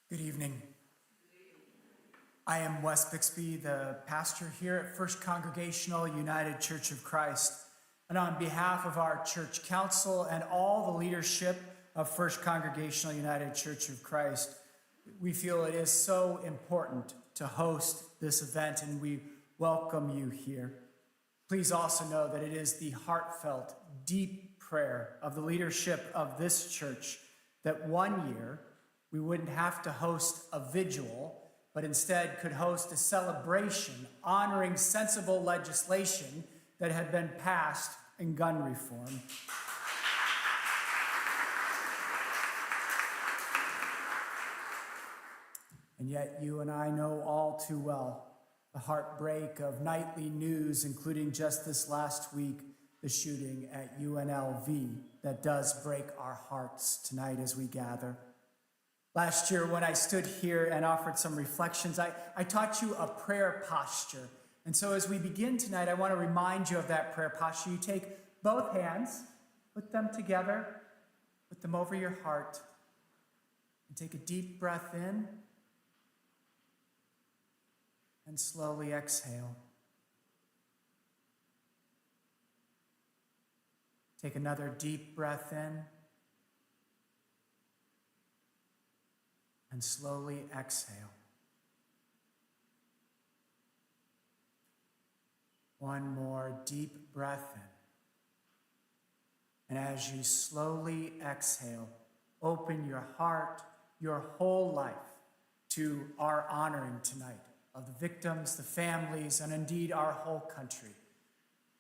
Good evening. I am Wes Bixby, the pastor here at First Congregational United Church of Christ. And on behalf of our church council and all the leadership of First Congregational United Church of Christ, we feel it is so important to host this event, and we welcome you here. Please also know that it is the heartfelt, deep prayer of the leadership of this church that one year we wouldn't have to host a vigil, but instead could host a celebration honoring sensible legislation that had been passed in gun reform. And yet you and I know all too well the heartbreak of nightly news, including just this last week, the shooting at UNLV, that does break our hearts tonight as we gather. Last year, when I stood here and offered some reflections, I taught you a prayer posture. And so as we begin tonight, I want to remind you of that prayer posture. You take both hands, put them together, put them over your heart, and take a deep breath in, and slowly exhale. Take another deep breath in, and slowly exhale. One more deep breath in. And as you slowly exhale, open your heart, your whole life to our honoring tonight of the victims, the families, and indeed our whole country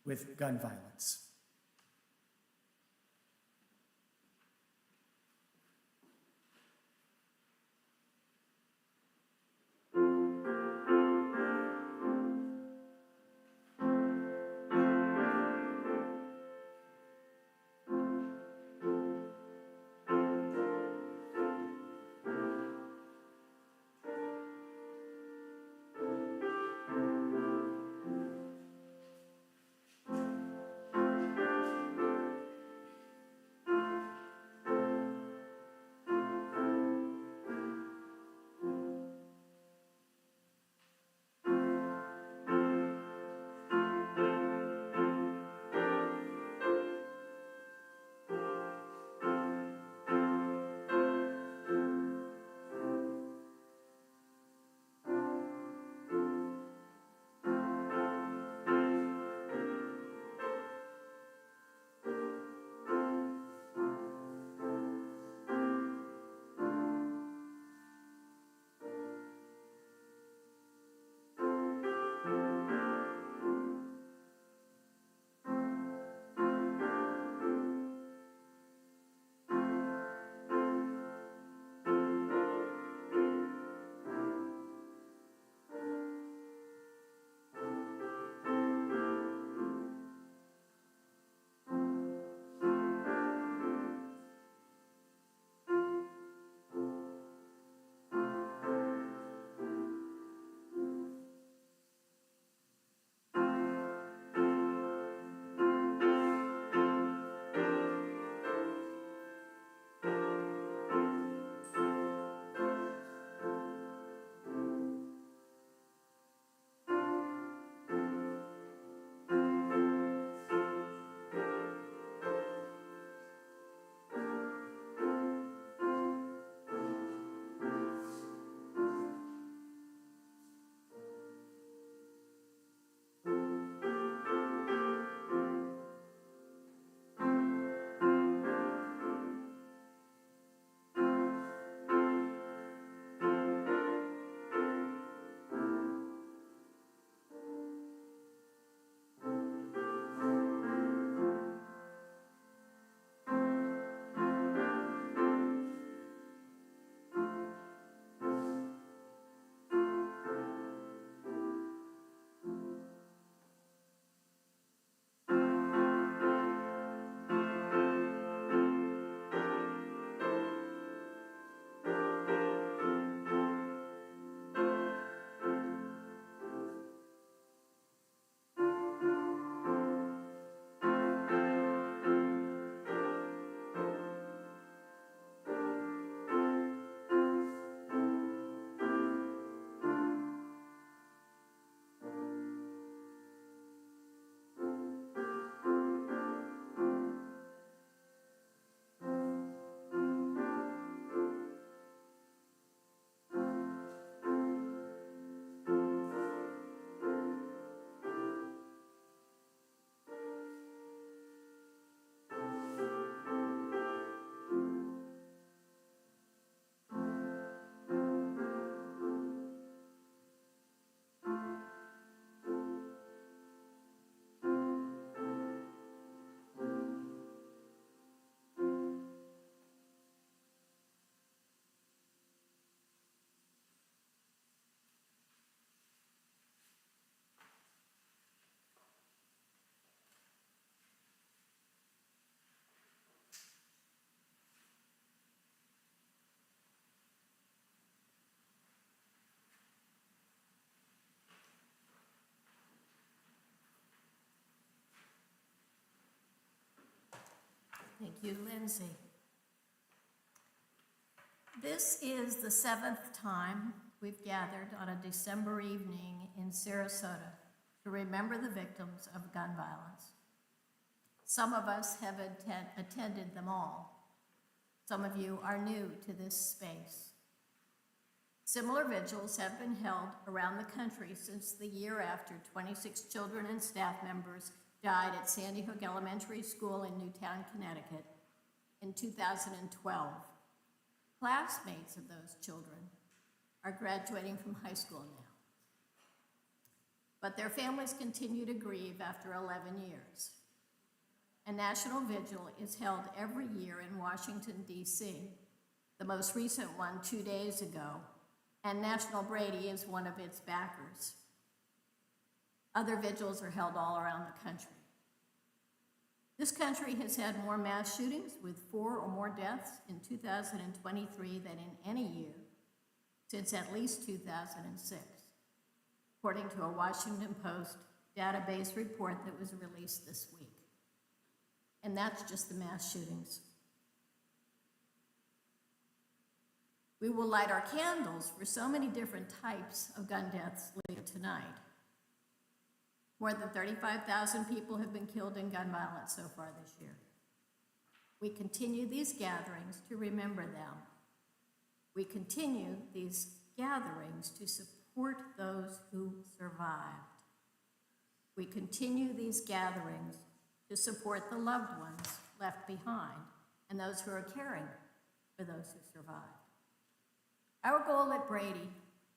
with gun violence. Thank you, Lindsay. This is the 7th time we've gathered on a December evening in Sarasota to remember the victims of gun violence. Some of us have attended them all. Some of you are new to this space. Similar vigils have been held around the country since the year after 26 children and staff members died at Sandy Hook Elementary School in Newtown, Connecticut in 2012. Classmates of those children are graduating from high school now. But their families continue to grieve after 11 years. A national vigil is held every year in Washington, D.C., the most recent one 2 days ago, and National Brady is one of its backers. Other vigils are held all around the country. This country has had more mass shootings with 4 or more deaths in 2023 than in any year since at least 2006, according to a Washington Post database report that was released this week. And that's just the mass shootings. We will light our candles for so many different types of gun deaths later tonight. More than 35,000 people have been killed in gun violence so far this year. We continue these gatherings to remember them. We continue these gatherings to support those who survived. We continue these gatherings to support the loved ones left behind and those who are caring for those who survived. Our goal at Brady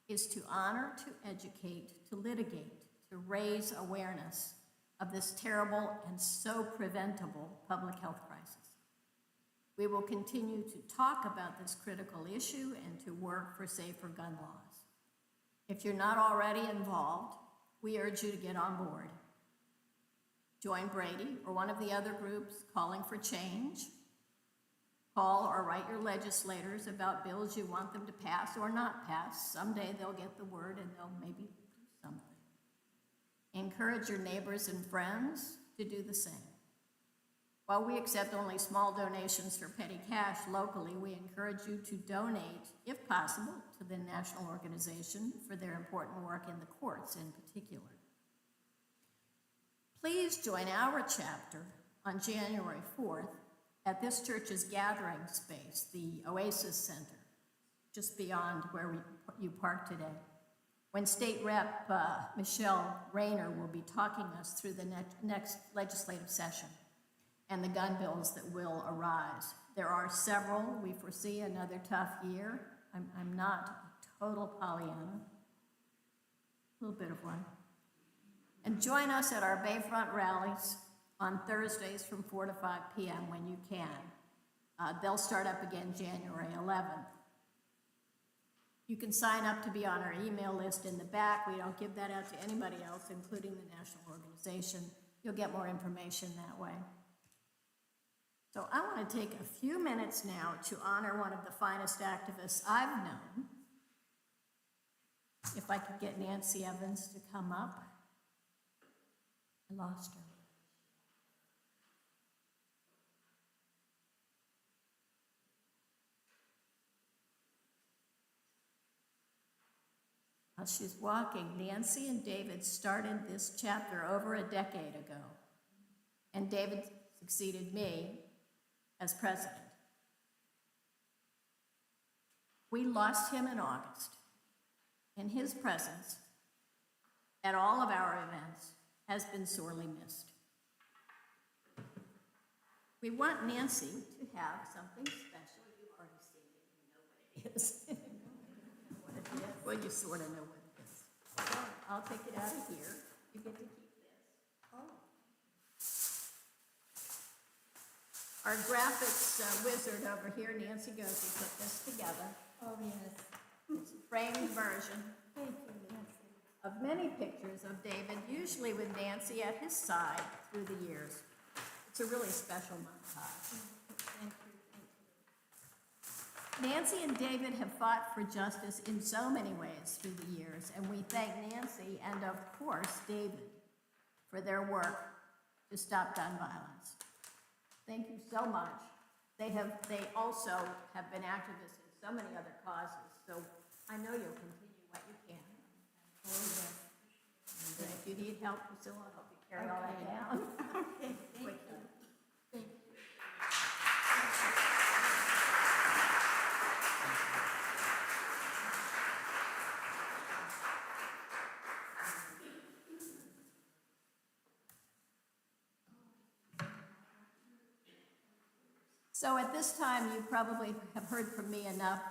is to honor, to educate, to litigate, to raise awareness of this terrible and so preventable public health crisis. We will continue to talk about this critical issue and to work for safer gun laws. If you're not already involved, we urge you to get on board. Join Brady or one of the other groups calling for change. Call or write your legislators about bills you want them to pass or not pass. Someday they'll get the word and they'll maybe do something. Encourage your neighbors and friends to do the same. While we accept only small donations for petty cash locally, we encourage you to donate, if possible, to the national organization for their important work in the courts in particular. Please join our chapter on January 4th at this church's gathering space, the Oasis Center, just beyond where you park today, when State Rep Michelle Rayner will be talking us through the next legislative session and the gun bills that will arise. There are several. We foresee another tough year. I'm not a total Pollyanna, a little bit of one. And join us at our Bayfront rallies on Thursdays from 4 to 5 p.m. when you can. They'll start up again January 11th. You can sign up to be on our email list in the back. We don't give that out to anybody else, including the national organization. You'll get more information that way. So I want to take a few minutes now to honor one of the finest activists I've known. If I could get Nancy Evans to come up. I lost her. While she's walking, Nancy and David started this chapter over a decade ago, and David succeeded me as president. We lost him in August, and his presence at all of our events has been sorely missed. We want Nancy to have something special. You've already seen it, you know what it is. Well, you sort of know what it is. So I'll take it out of here. You get to keep this. Oh. Our graphics wizard over here, Nancy Gozy, put this together. Oh, yes. It's a framed version Thank you, Nancy. of many pictures of David, usually with Nancy at his side through the years. It's a really special montage. Thank you. Nancy and David have fought for justice in so many ways through the years, and we thank Nancy and, of course, David for their work to stop gun violence. Thank you so much. They also have been activists in so many other causes, so I know you'll continue what you can. And if you need help, Priscilla, I'll help you carry all that down. Okay, thank Quickly. you. Thank you. So at this time, you probably have heard from me enough,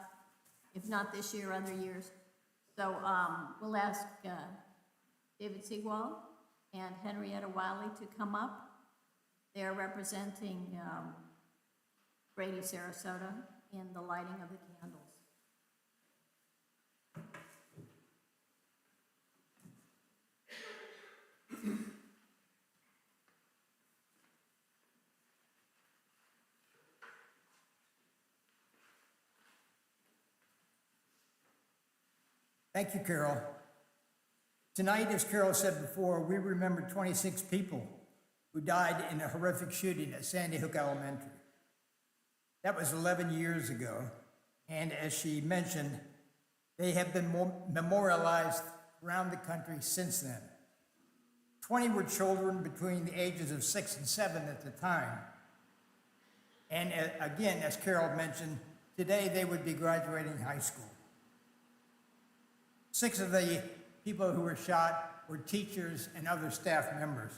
if not this year, other years. So we'll ask David Seawald and Henrietta Wiley to come up. They're representing Brady, Sarasota in the lighting of the candles. Thank you, Carol. Tonight, as Carol said before, we remember 26 people who died in a horrific shooting at Sandy Hook Elementary. That was 11 years ago, and as she mentioned, they have been memorialized around the country since then. 20 were children between the ages of 6 and 7 at the time. And again, as Carol mentioned, today they would be graduating high school. 6 of the people who were shot were teachers and other staff members.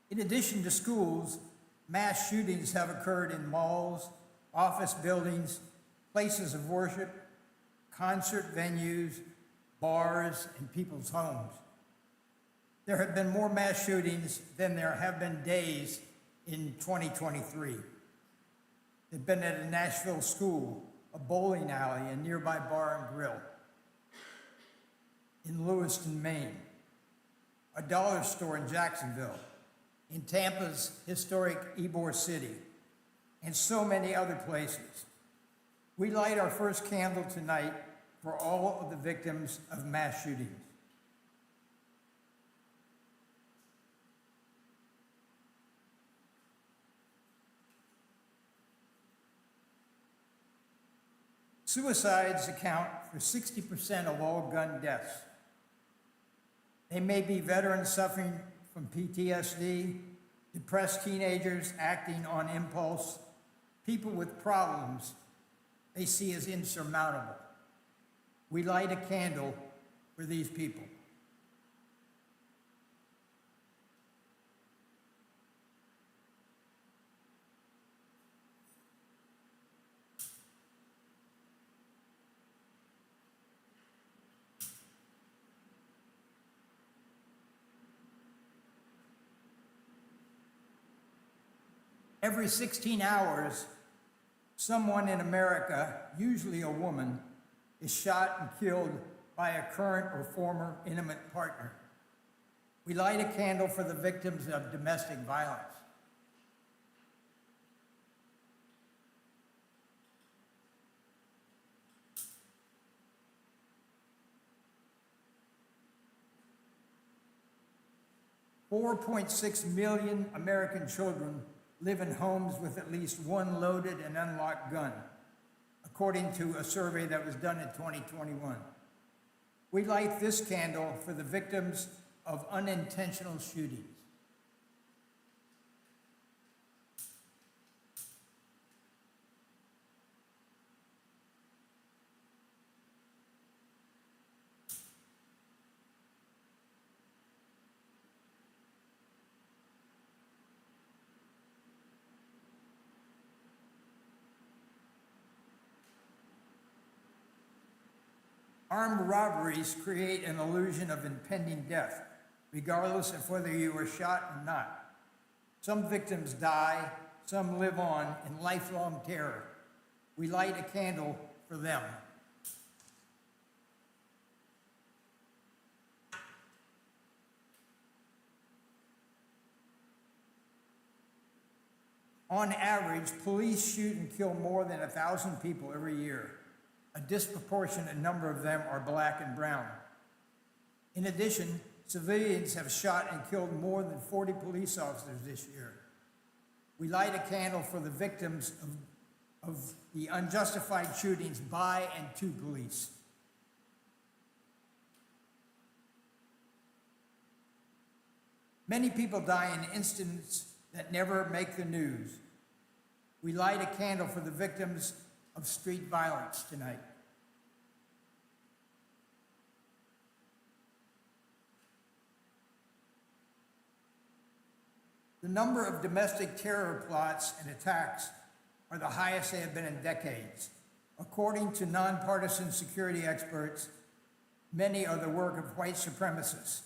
In addition to schools, mass shootings have occurred in malls, office buildings, places of worship, concert venues, bars, and people's homes. There have been more mass shootings than there have been days in 2023. They've been at a Nashville school, a bowling alley, a nearby bar and grill, in Lewiston, Maine, a dollar store in Jacksonville, in Tampa's historic Ybor City, and so many other places. We light our first candle tonight for all of the victims of mass shootings. Suicides account for 60% of all gun deaths. They may be veterans suffering from PTSD, depressed teenagers acting on impulse, people with problems they see as insurmountable. We light a candle for these people. Every 16 hours, someone in America, usually a woman, is shot and killed by a current or former intimate partner. We light a candle for the victims of domestic violence. $4.6 million American children live in homes with at least one loaded and unlocked gun, according to a survey that was done in 2021. We light this candle for the victims of unintentional shootings. Armed robberies create an illusion of impending death, regardless of whether you were shot or not. Some victims die, some live on in lifelong terror. We light a candle for them. On average, police shoot and kill more than 1,000 people every year. A disproportionate number of them are black and brown. In addition, civilians have shot and killed more than 40 police officers this year. We light a candle for the victims of the unjustified shootings by and to police. Many people die in incidents that never make the news. We light a candle for the victims of street violence tonight. The number of domestic terror plots and attacks are the highest they have been in decades. According to nonpartisan security experts, many are the work of white supremacists.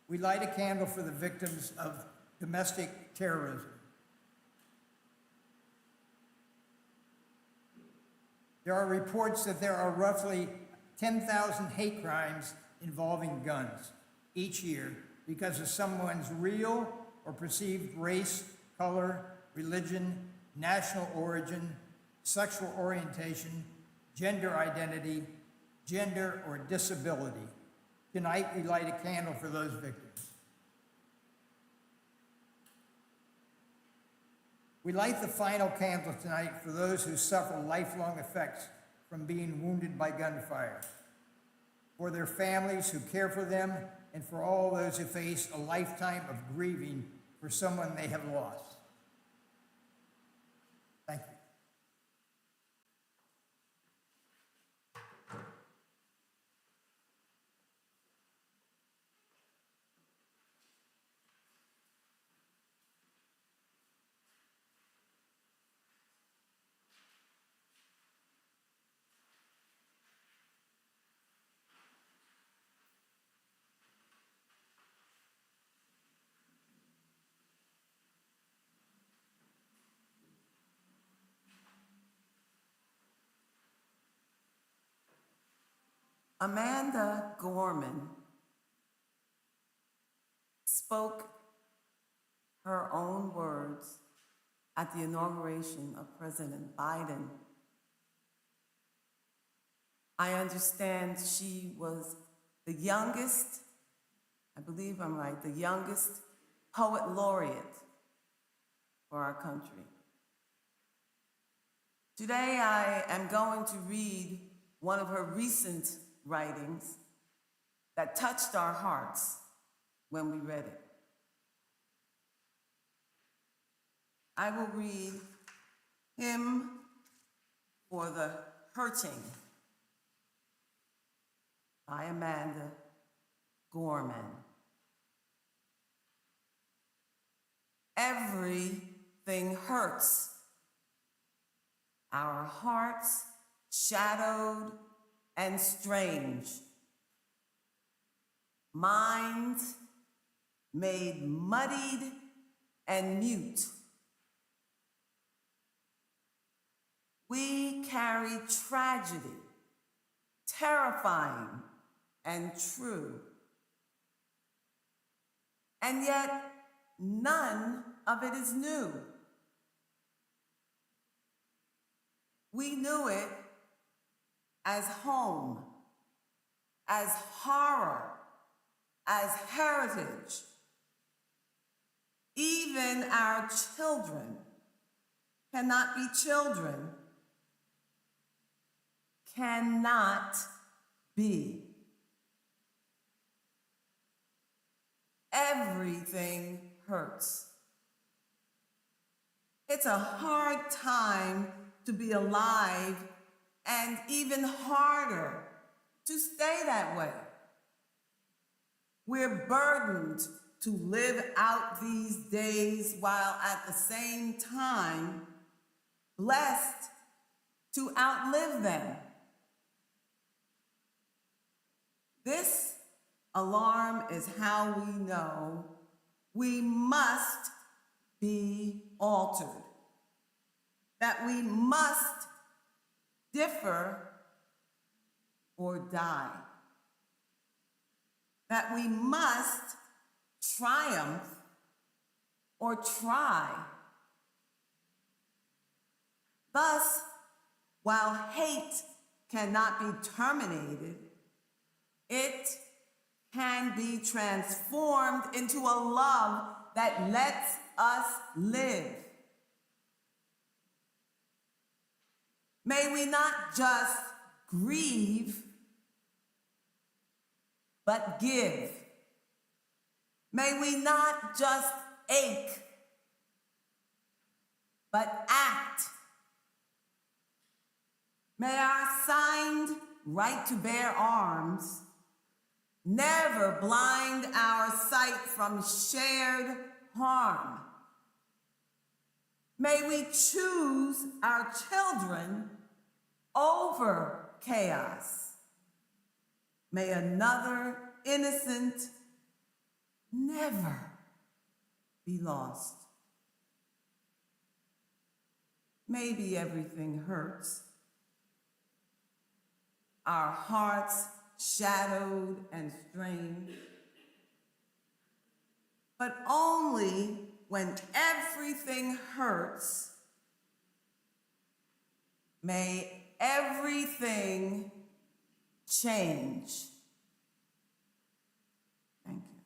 We light a candle for the victims of domestic terrorism. There are reports that there are roughly 10,000 hate crimes involving guns each year because of someone's real or perceived race, color, religion, national origin, sexual orientation, gender identity, gender, or disability. Tonight, we light a candle for those victims. We light the final candle tonight for those who suffer lifelong effects from being wounded by gunfire, for their families who care for them, and for all those who face a lifetime of grieving for someone they have lost. Thank you. Amanda Gorman spoke her own words at the inauguration of President Biden. I understand she was the youngest, I believe I'm right, the youngest poet laureate for our country. Today I am going to read one of her recent writings that touched our hearts when we read it. I will read Hymn for the Hurting by Amanda Gorman. Everything hurts. Our hearts shadowed and strange. Minds made muddied and mute. We carry tragedy, terrifying and true. And yet, none of it is new. We knew it as home, as horror, as heritage. Even our children cannot be children, cannot be. Everything hurts. It's a hard time to be alive, and even harder to stay that way. We're burdened to live out these days while at the same time blessed to outlive them. This alarm is how we know we must be altered, that we must differ or die, that we must triumph or try. Thus, while hate cannot be terminated, it can be transformed into a love that lets us live. May we not just grieve, but give. May we not just ache, but act. May our signed right to bear arms never blind our sight from shared harm. May we choose our children over chaos. May another innocent never be lost. Maybe everything hurts. Our hearts shadowed and strained, but only when everything hurts, may everything change. Thank you.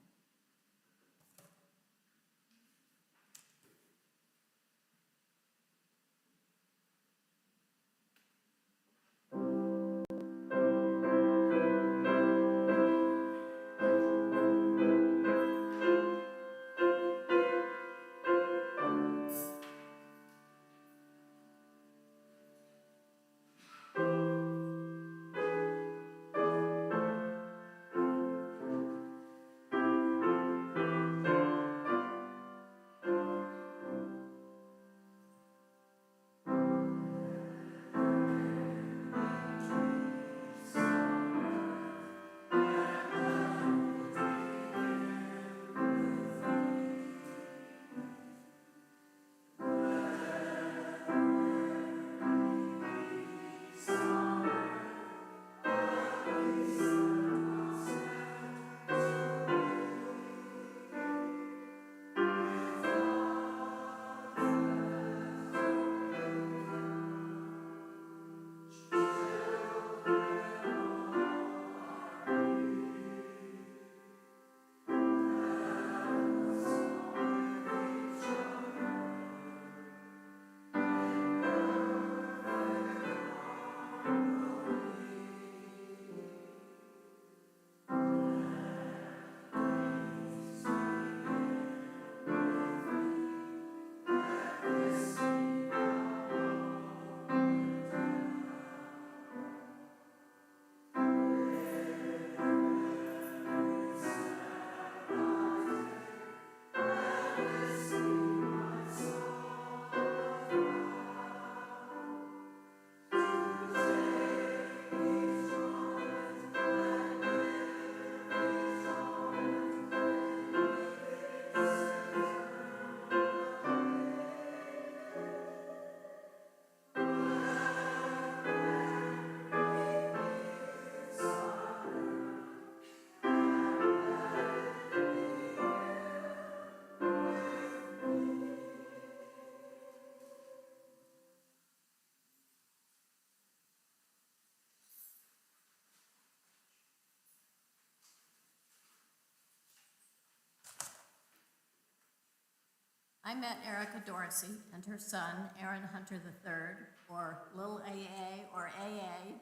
I met Erica Dorsey and her son, Aaron Hunter III, or Little AA or AA.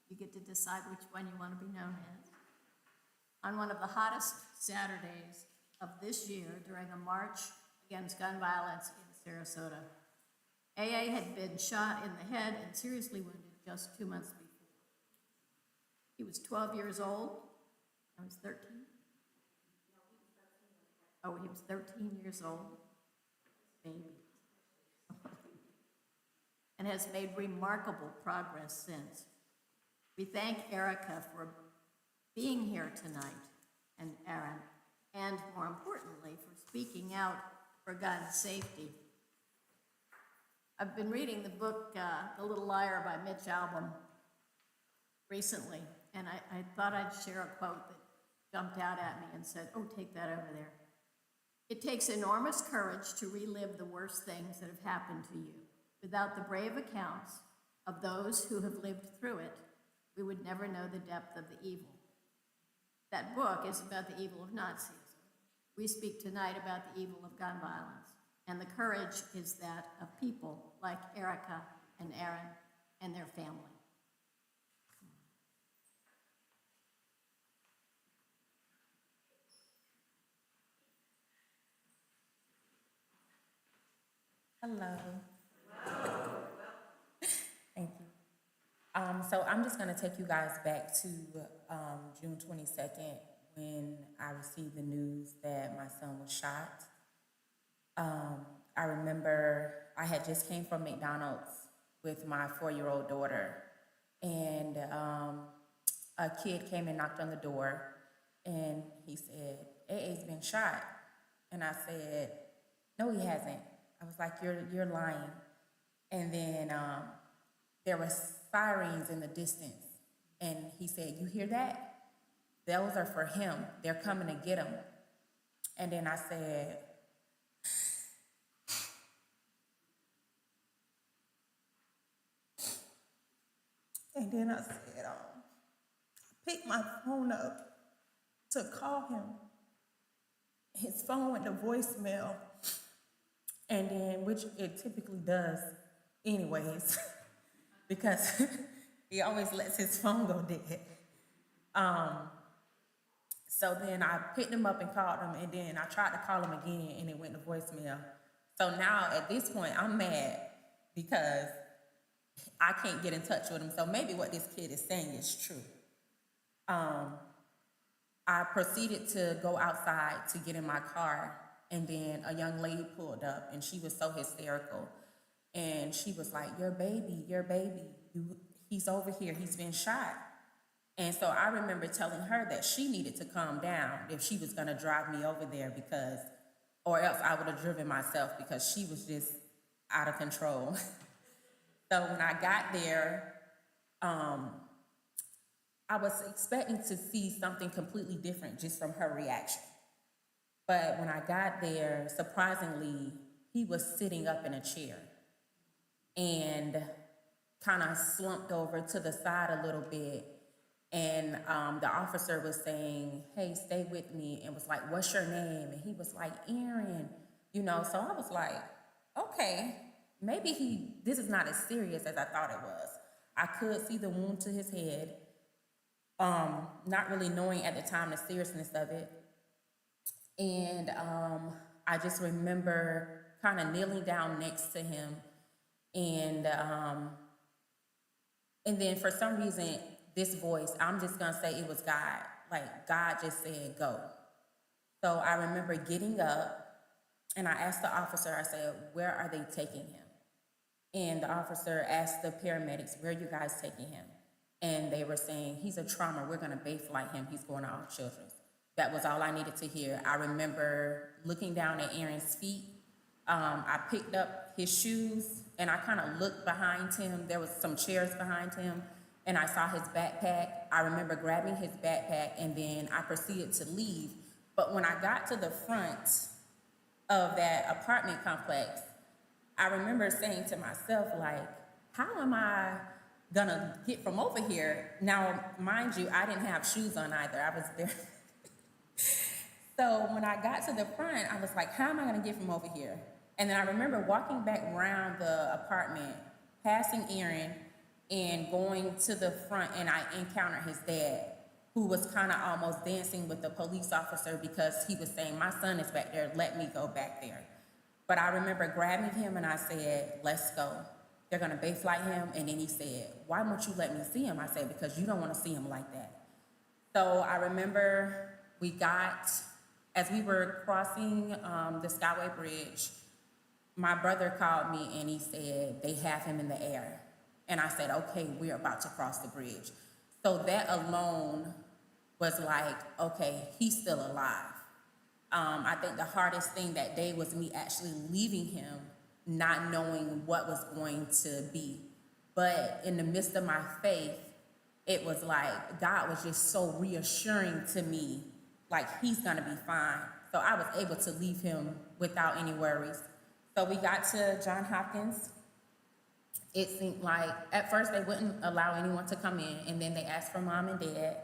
You get to decide which one you want to be known as. On one of the hottest Saturdays of this year during a march against gun violence in Sarasota. AA had been shot in the head and seriously wounded just 2 months before. He was 12 years old. I was 13. Oh, he was 13 years old. Baby. And has made remarkable progress since. We thank Erica for being here tonight, and Aaron, and more importantly, for speaking out for gun safety. I've been reading the book, The Little Liar by Mitch Albom recently, and I thought I'd share a quote that jumped out at me and said, oh, take that over there. It takes enormous courage to relive the worst things that have happened to you. Without the brave accounts of those who have lived through it, we would never know the depth of the evil. that book is about the evil of Nazism. We speak tonight about the evil of gun violence, and the courage is that of people like Erica and Aaron and their family. Hello. Thank you. So I'm just gonna take you guys back to June 22nd when I received the news that my son was shot. I remember I had just came from McDonald's with my 4-year-old daughter, and a kid came and knocked on the door, and he said, "AA's been shot." And I said, "No, he hasn't." I was like, "You're lying." And then there were sirens in the distance, and he said, "You hear that? Those are for him. They're coming to get him." And then I said, I picked my phone up to call him. His phone went to voicemail, and then, which it typically does anyways, because he always lets his phone go dead. So then I picked him up and called him, and then I tried to call him again, and it went to voicemail. So now at this point, I'm mad because I can't get in touch with him. So maybe what this kid is saying is true. I proceeded to go outside to get in my car, and then a young lady pulled up, and she was so hysterical. And she was like, your baby, he's over here, he's been shot. And so I remember telling her that she needed to calm down if she was gonna drive me over there, because, or else I would have driven myself, because she was just out of control. So when I got there, I was expecting to see something completely different just from her reaction. But when I got there, surprisingly, he was sitting up in a chair and kind of slumped over to the side a little bit. And the officer was saying, "Hey, stay with me," and was like, "What's your name?" And he was like, "Aaron," so I was like, okay, maybe this is not as serious as I thought it was. I could see the wound to his head, not really knowing at the time the seriousness of it. And I just remember kind of kneeling down next to him, and then for some reason, this voice, I'm just gonna say it was God. Like, God just said, "Go." So I remember getting up, and I asked the officer, I said, "Where are they taking him?" And the officer asked the paramedics, "Where are you guys taking him?" And they were saying, "He's a trauma, we're gonna Bayflight him, he's going to our children's." That was all I needed to hear. I remember looking down at Aaron's feet. I picked up his shoes, and I kind of looked behind him. There was some chairs behind him, and I saw his backpack. I remember grabbing his backpack, and then I proceeded to leave. But when I got to the front of that apartment complex, I remember saying to myself, like, how am I gonna get from over here? Now, mind you, I didn't have shoes on either. I was there. So when I got to the front, I was like, how am I gonna get from over here? And then I remember walking back around the apartment, passing Aaron, and going to the front, and I encountered his dad, who was kind of almost dancing with the police officer because he was saying, "My son is back there, let me go back there." But I remember grabbing him, and I said, "Let's go. They're gonna Bayflight him." And then he said, "Why won't you let me see him?" I said, "Because you don't wanna see him like that." So I remember as we were crossing the Skyway Bridge, my brother called me, and he said, "They have him in the air." And I said, "Okay, we're about to cross the bridge." So that alone was like, okay, he's still alive. I think the hardest thing that day was me actually leaving him, not knowing what was going to be. But in the midst of my faith, it was like God was just so reassuring to me, like, he's gonna be fine. So I was able to leave him without any worries. So we got to Johns Hopkins. It seemed like, at first they wouldn't allow anyone to come in, and then they asked for mom and dad.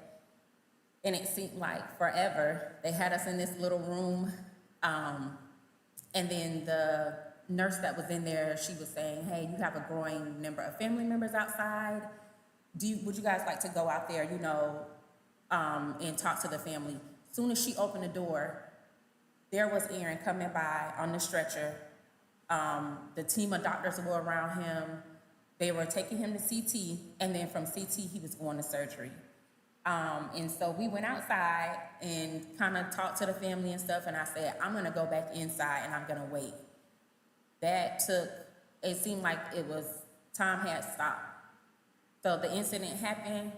and it seemed like forever. They had us in this little room, and then the nurse that was in there, she was saying, hey, you have a growing number of family members outside. Would you guys like to go out there, and talk to the family? Soon as she opened the door, there was Aaron coming by on the stretcher. The team of doctors were around him. They were taking him to CT, and then from CT, he was going to surgery. And so we went outside and kind of talked to the family and stuff, and I said, I'm gonna go back inside and I'm gonna wait. It seemed like time had stopped. So the incident happened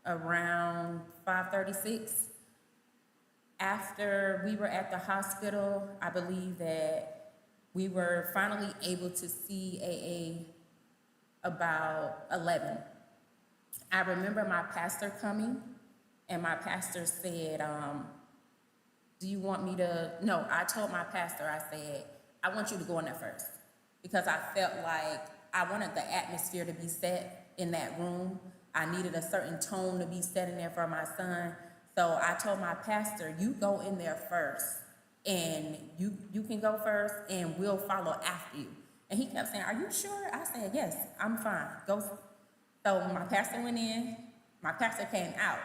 around 5:36. After we were at the hospital, I believe that we were finally able to see AA about 11. I remember my pastor coming, and my pastor said, do you want me to, no, I told my pastor, I said, I want you to go in there first, because I felt like I wanted the atmosphere to be set in that room. I needed a certain tone to be set in there for my son. So I told my pastor, you go in there first, and you can go first, and we'll follow after you. And he kept saying, are you sure? I said, yes, I'm fine. Go. So my pastor went in, my pastor came out,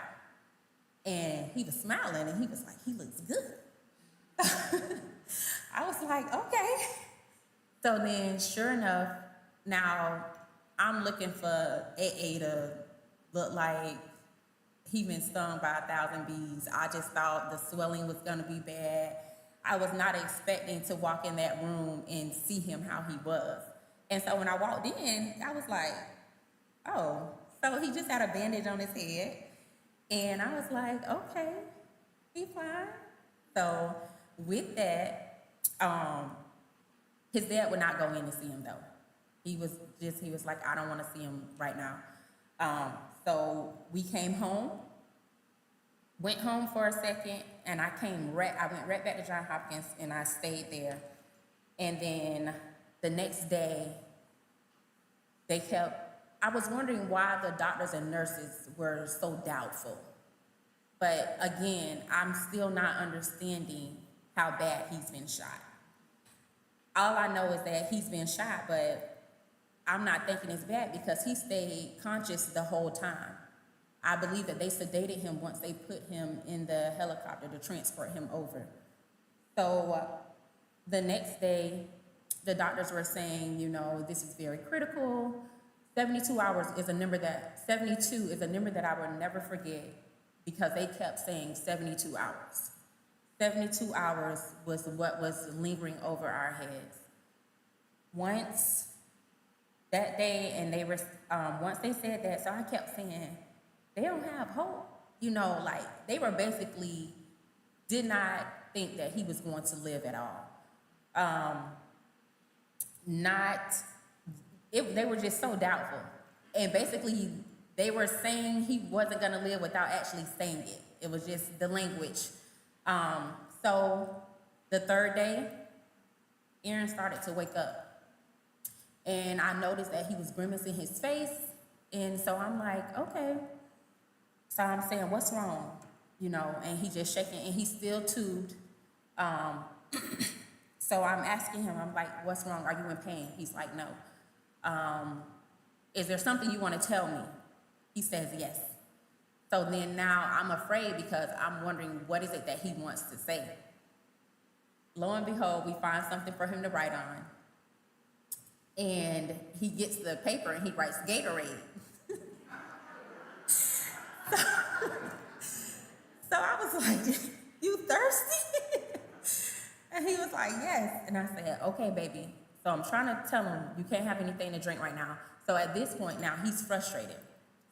and he was smiling, and he was like, he looks good. I was like, okay. So then, sure enough, now I'm looking for AA to look like he been stung by 1,000 bees. I just thought the swelling was gonna be bad. I was not expecting to walk in that room and see him how he was. And so when I walked in, I was like, oh, so he just had a bandage on his head. And I was like, okay, he fine. So with that, his dad would not go in to see him though. He was like, I don't want to see him right now. So we came home, went home for a second, and I went right back to Johns Hopkins, and I stayed there. And then the next day, I was wondering why the doctors and nurses were so doubtful. But again, I'm still not understanding how bad he's been shot. All I know is that he's been shot, but I'm not thinking it's bad because he stayed conscious the whole time. I believe that they sedated him once they put him in the helicopter to transport him over. So the next day, the doctors were saying, this is very critical. 72 hours is a number that, 72 is a number that I will never forget because they kept saying 72 hours. 72 hours was what was lingering over our heads. Once that day, and once they said that, so I kept saying, they don't have hope. They were basically did not think that he was going to live at all. They were just so doubtful. And basically, they were saying he wasn't gonna live without actually saying it. It was just the language. So the third day, Aaron started to wake up. And I noticed that he was grimacing his face. And so I'm like, okay. So I'm saying, what's wrong? And he just shaking, and he's still tubed. So I'm asking him, I'm like, what's wrong? Are you in pain? He's like, no. Is there something you want to tell me? He says, yes. So then now I'm afraid because I'm wondering what is it that he wants to say. Lo and behold, we find something for him to write on. And he gets the paper and he writes Gatorade. So I was like, you thirsty? And he was like, yes. And I said, okay, baby. So I'm trying to tell him, you can't have anything to drink right now. So at this point now, he's frustrated.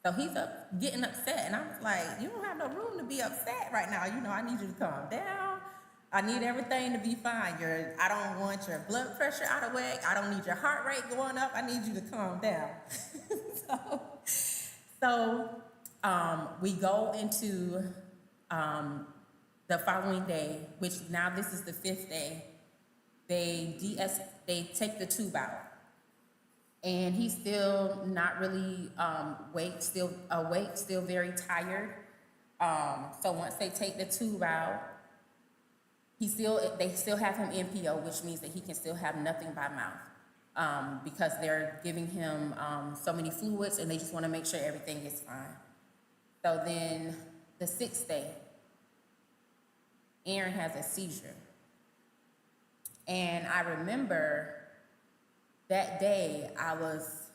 So he's getting upset. And I was like, you don't have no room to be upset right now. I need you to calm down. I need everything to be fine. I don't want your blood pressure out of whack. I don't need your heart rate going up. I need you to calm down. So we go into the following day, which now this is the 5th day. They take the tube out. And he's still not really still awake, still very tired. So once they take the tube out, they still have him NPO, which means that he can still have nothing by mouth, because they're giving him so many fluids, and they just want to make sure everything is fine. So then the 6th day, Aaron has a seizure. And I remember that day I was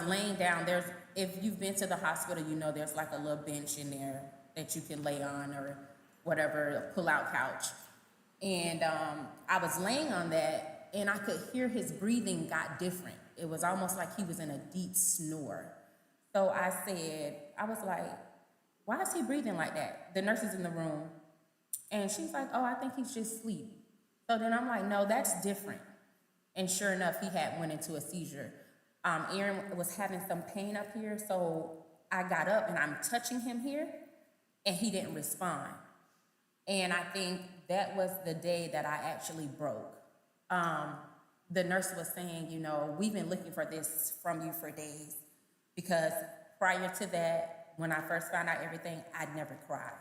laying down. If you've been to the hospital, you know there's like a little bench in there that you can lay on or whatever, a pull-out couch. And I was laying on that, and I could hear his breathing got different. It was almost like he was in a deep snore. So I was like, why is he breathing like that? The nurse is in the room, and she's like, oh, I think he's just asleep. So then I'm like, no, that's different. And sure enough, he had went into a seizure. Aaron was having some pain up here, so I got up and I'm touching him here, and he didn't respond. And I think that was the day that I actually broke. The nurse was saying, you know, we've been looking for this from you for days, because prior to that, when I first found out everything, I'd never cried.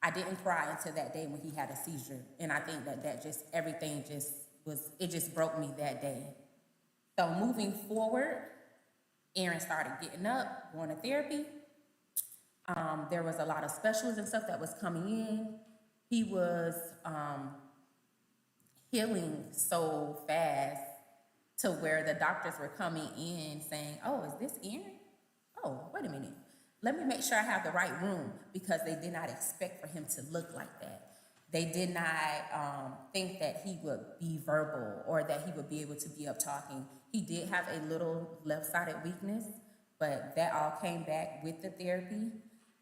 I didn't cry until that day when he had a seizure. And I think everything just broke me that day. So moving forward, Aaron started getting up, going to therapy. There was a lot of specialists and stuff that was coming in. He was healing so fast to where the doctors were coming in saying, oh, is this Aaron? Oh, wait a minute. Let me make sure I have the right room, because they did not expect for him to look like that. They did not think that he would be verbal or that he would be able to be up talking. He did have a little left-sided weakness, but that all came back with the therapy.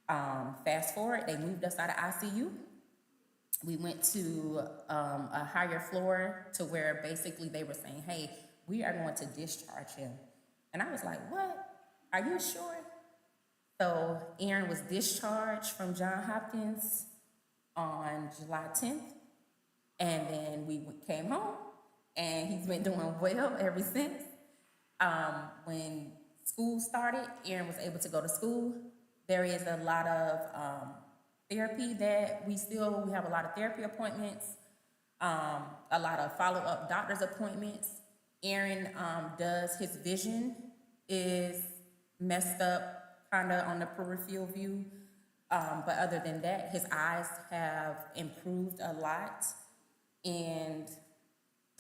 Fast forward, they moved us out of ICU. We went to a higher floor to where basically they were saying, hey, we are going to discharge him. And I was like, what? Are you sure? So Aaron was discharged from Johns Hopkins on July 10th. And then we came home, and he's been doing well ever since. When school started, Aaron was able to go to school. There is a lot of therapy that we have a lot of therapy appointments, a lot of follow-up doctor's appointments. Aaron does his vision is messed up kind of on the peripheral view. But other than that, his eyes have improved a lot, and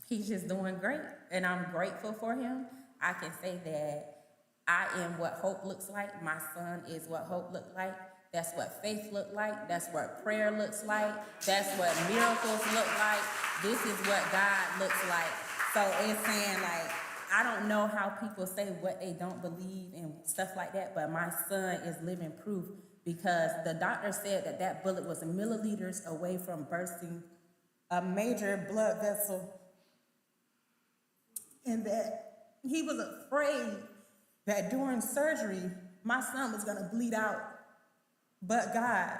he's just doing great. And I'm grateful for him. I can say that I am what hope looks like. My son is what hope looks like. That's what faith looks like. That's what prayer looks like. That's what miracles look like. This is what God looks like. So it's saying, like, I don't know how people say what they don't believe and stuff like that, but my son is living proof, because the doctor said that bullet was milliliters away from bursting a major blood vessel, and that he was afraid that during surgery, my son was gonna bleed out, but God.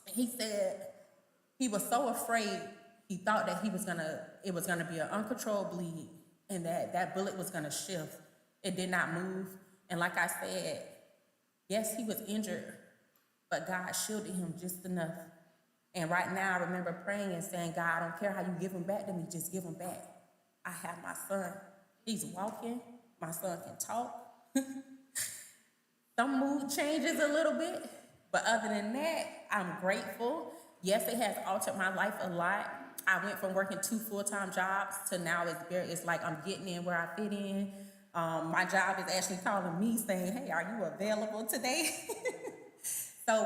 He said he was so afraid, he thought that it was gonna be an uncontrolled bleed, and that bullet was gonna shift. It did not move. And like I said, yes, he was injured, but God shielded him just enough. And right now, I remember praying and saying, God, I don't care how you give him back to me, just give him back. I have my son. He's walking. My son can talk. Some mood changes a little bit, but other than that, I'm grateful. Yes, it has altered my life a lot. I went from working 2 full-time jobs to now it's like I'm getting in where I fit in. My job is actually calling me saying, hey, are you available today? So,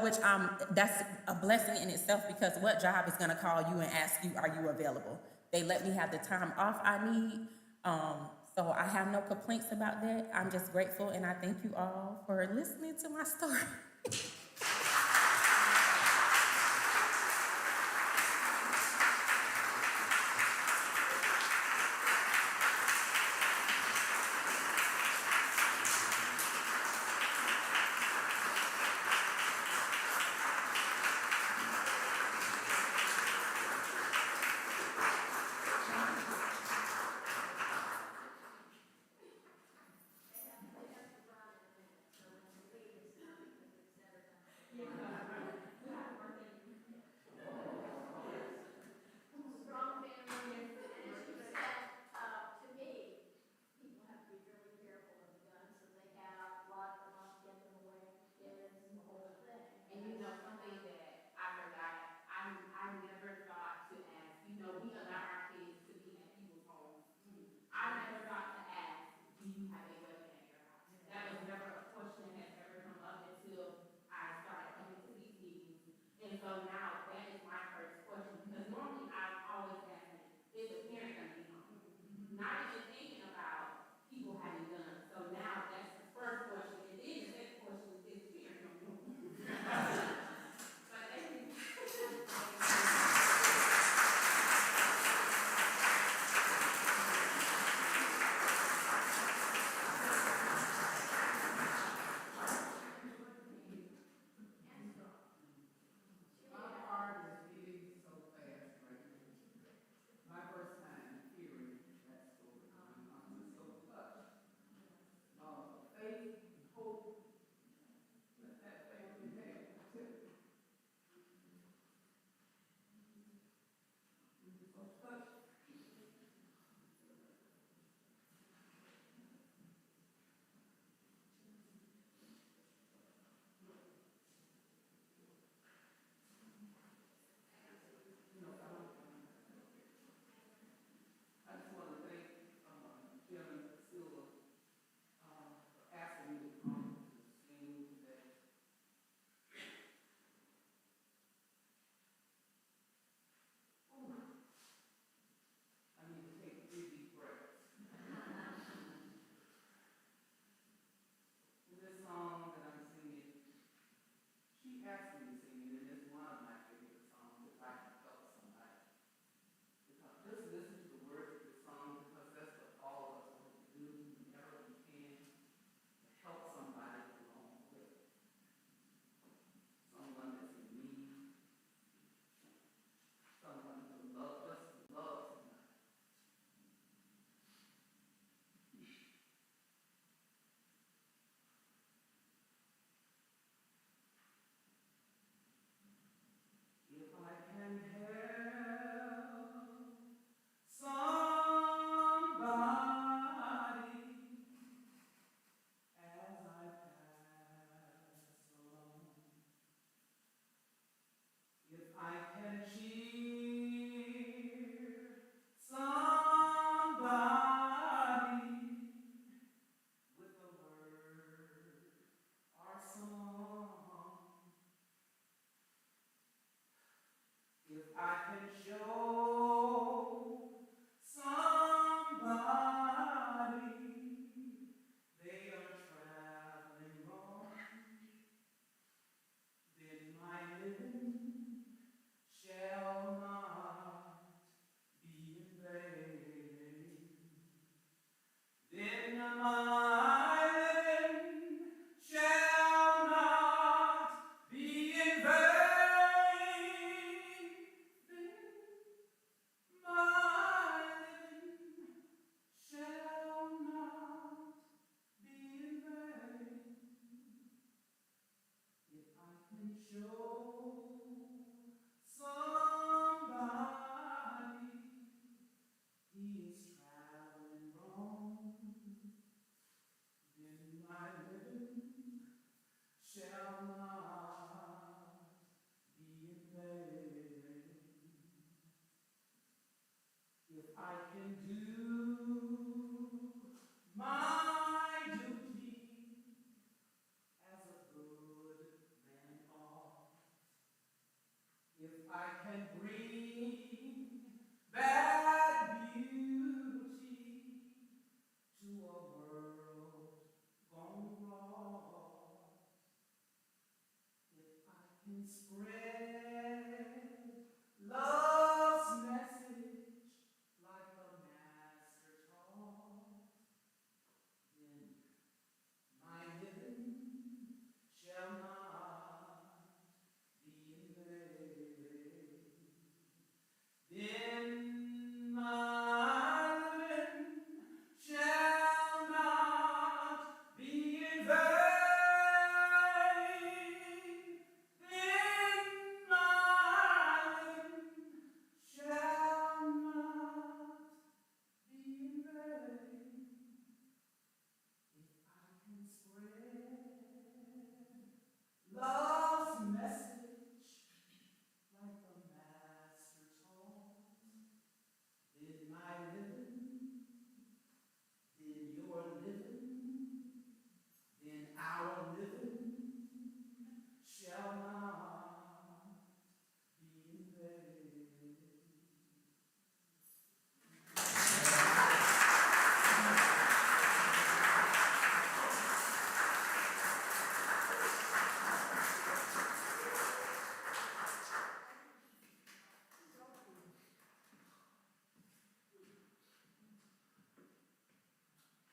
that's a blessing in itself, because what job is gonna call you and ask you, are you available? They let me have the time off I need. So I have no complaints about that. I'm just grateful, and I thank you all for listening to my story.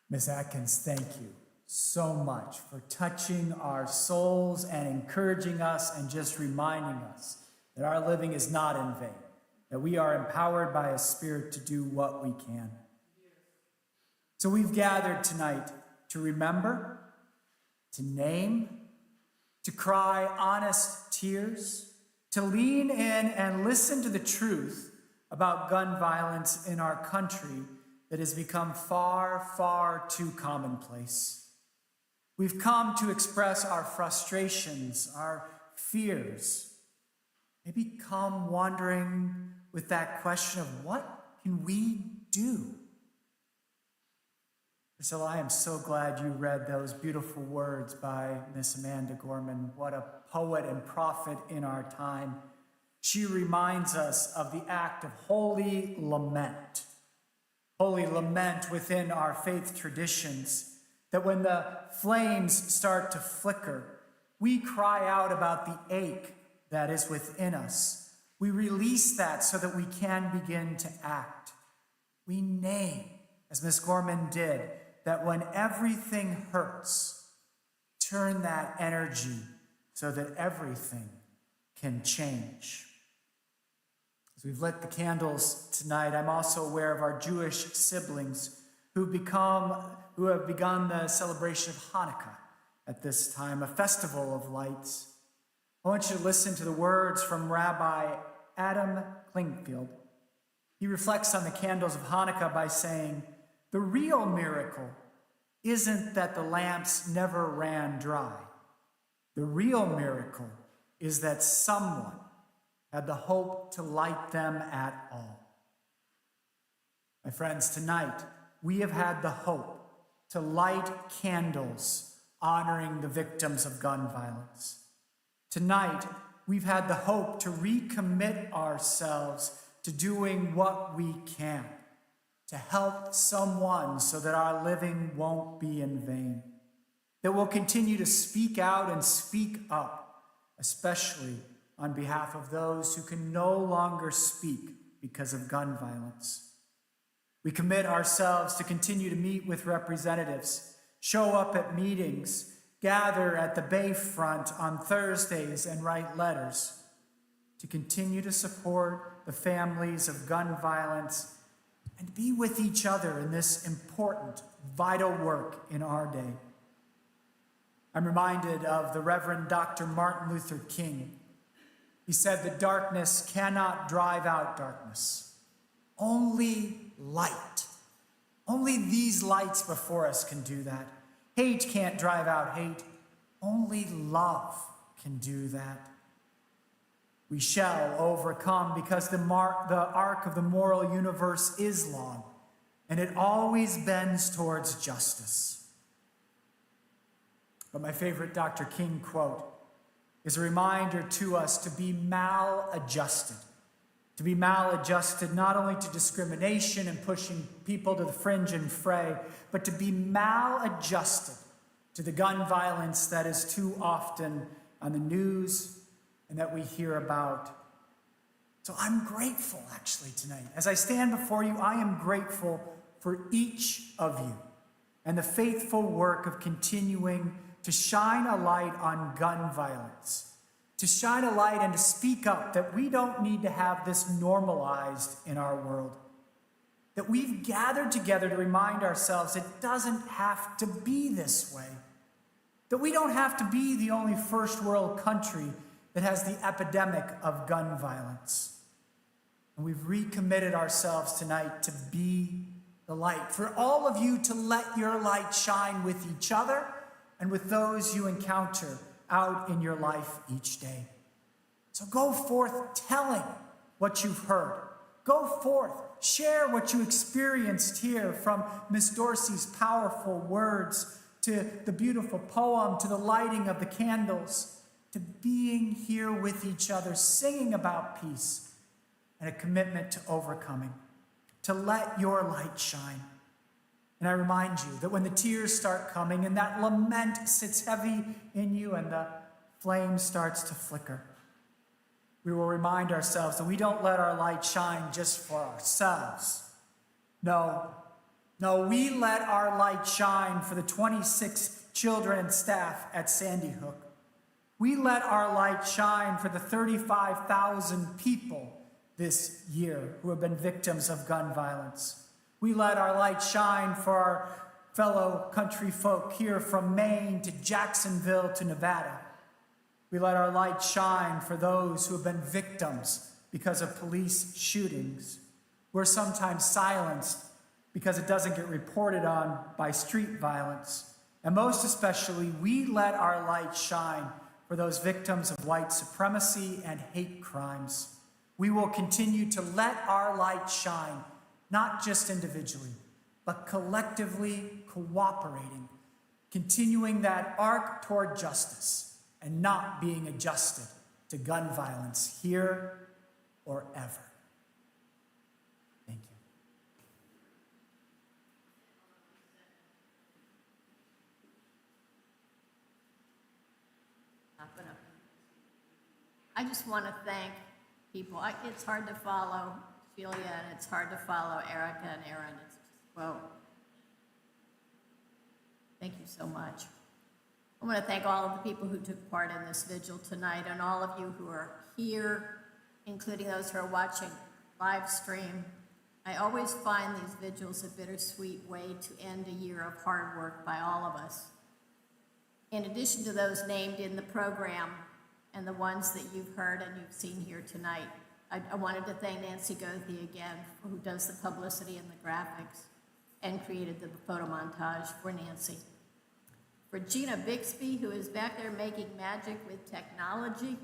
Miss Atkins, thank you so much for touching our souls and encouraging us and just reminding us that our living is not in vain, that we are empowered by a Spirit to do what we can. So we've gathered tonight to remember, to name, to cry honest tears, to lean in and listen to the truth about gun violence in our country that has become far, far too commonplace. We've come to express our frustrations, our fears, maybe come wondering with that question of what can we do? Priscilla, I am so glad you read those beautiful words by Miss Amanda Gorman. What a poet and prophet in our time. She reminds us of the act of holy lament within our faith traditions, that when the flames start to flicker, we cry out about the ache that is within us. We release that so that we can begin to act. We name, as Miss Gorman did, that when everything hurts, turn that energy so that everything can change. As we've lit the candles tonight, I'm also aware of our Jewish siblings who have begun the celebration of Hanukkah at this time, a festival of lights. I want you to listen to the words from Rabbi Adam Klingfield. He reflects on the candles of Hanukkah by saying, "The real miracle isn't that the lamps never ran dry. The real miracle is that someone had the hope to light them at all." My friends, tonight we have had the hope to light candles honoring the victims of gun violence. Tonight we've had the hope to recommit ourselves to doing what we can to help someone so that our living won't be in vain, that we'll continue to speak out and speak up, especially on behalf of those who can no longer speak because of gun violence. We commit ourselves to continue to meet with representatives, show up at meetings, gather at the Bayfront on Thursdays and write letters, to continue to support the families of gun violence and be with each other in this important, vital work in our day. I'm reminded of the Reverend Dr. Martin Luther King. He said that darkness cannot drive out darkness. Only light. Only these lights before us can do that. Hate can't drive out hate. Only love can do that. We shall overcome because the arc of the moral universe is long, and it always bends towards justice. But my favorite Dr. King quote is a reminder to us to be maladjusted. To be maladjusted not only to discrimination and pushing people to the fringe and fray, but to be maladjusted to the gun violence that is too often on the news and that we hear about. So I'm grateful actually tonight. As I stand before you, I am grateful for each of you and the faithful work of continuing to shine a light on gun violence, to shine a light and to speak up that we don't need to have this normalized in our world. That we've gathered together to remind ourselves it doesn't have to be this way. That we don't have to be the only first world country that has the epidemic of gun violence. And we've recommitted ourselves tonight to be the light. For all of you to let your light shine with each other and with those you encounter out in your life each day. So go forth telling what you've heard. Go forth, share what you experienced here, from Miss Dorsey's powerful words to the beautiful poem, to the lighting of the candles, to being here with each other, singing about peace and a commitment to overcoming, to let your light shine. And I remind you that when the tears start coming and that lament sits heavy in you and the flame starts to flicker, we will remind ourselves that we don't let our light shine just for ourselves. No, we let our light shine for the 26 children and staff at Sandy Hook. We let our light shine for the 35,000 people this year who have been victims of gun violence. We let our light shine for our fellow country folk here from Maine to Jacksonville to Nevada. We let our light shine for those who have been victims because of police shootings. We're sometimes silenced because it doesn't get reported on by street violence. And most especially, we let our light shine for those victims of white supremacy and hate crimes. We will continue to let our light shine, not just individually, but collectively cooperating, continuing that arc toward justice and not being adjusted to gun violence here or ever. Thank you. I just want to thank people. It's hard to follow Julia, and it's hard to follow Erica and Aaron. It's just, whoa. Thank you so much. I want to thank all of the people who took part in this vigil tonight, and all of you who are here, including those who are watching live stream. I always find these vigils a bittersweet way to end a year of hard work by all of us. In addition to those named in the program and the ones that you've heard and you've seen here tonight, I wanted to thank Nancy Goethe again, who does the publicity and the graphics and created the photo montage for Nancy. For Gina Bixby, who is back there making magic with technology.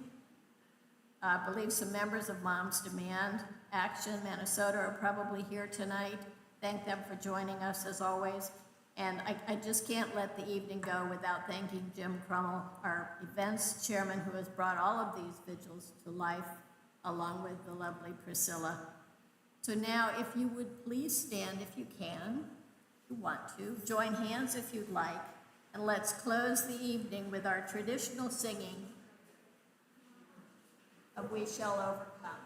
I believe some members of Moms Demand Action Minnesota are probably here tonight. Thank them for joining us as always. And I just can't let the evening go without thanking Jim Crummell, our events chairman, who has brought all of these vigils to life, along with the lovely Priscilla. So now, if you would please stand if you can, if you want to, join hands if you'd like, and let's close the evening with our traditional singing of We Shall Overcome.